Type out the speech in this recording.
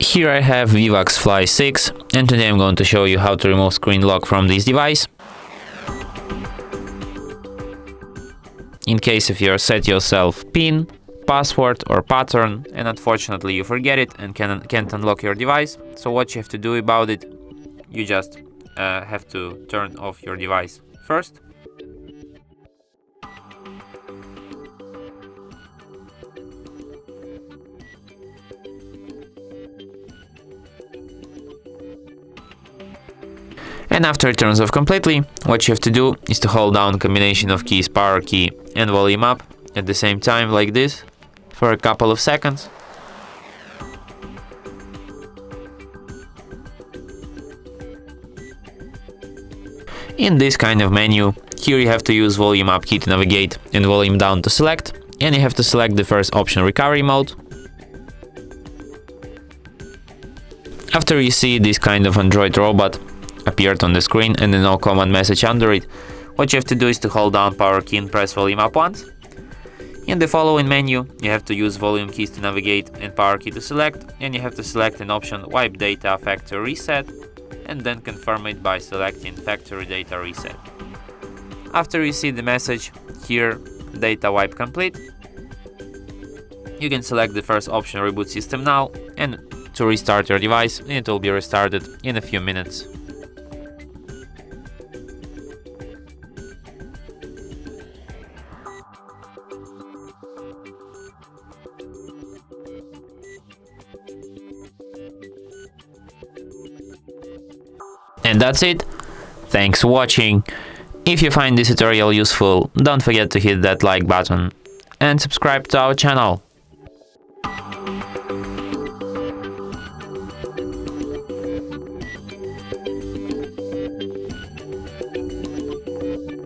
Here I have Vivax Fly 6, and today I'm going to show you how to remove screen lock from this device. In case if you set yourself PIN, password or pattern and unfortunately you forget it and can't unlock your device, so what you have to do about it, you just have to turn off your device first. And after it turns off completely, what you have to do is to hold down a combination of keys, power key and volume up at the same time like this for a couple of seconds. In this kind of menu, here you have to use volume up key to navigate and volume down to select, and you have to select the first option, recovery mode. After you see this kind of Android robot appeared on the screen and a no command message under it, what you have to do is to hold down power key and press volume up once. In the following menu, you have to use volume keys to navigate and power key to select, and you have to select an option wipe data factory reset and then confirm it by selecting factory data reset. After you see the message here, data wipe complete, you can select the first option, reboot system now, and to restart your device, and it will be restarted in a few minutes. And that's it. Thanks for watching. If you find this tutorial useful, don't forget to hit that like button and subscribe to our channel.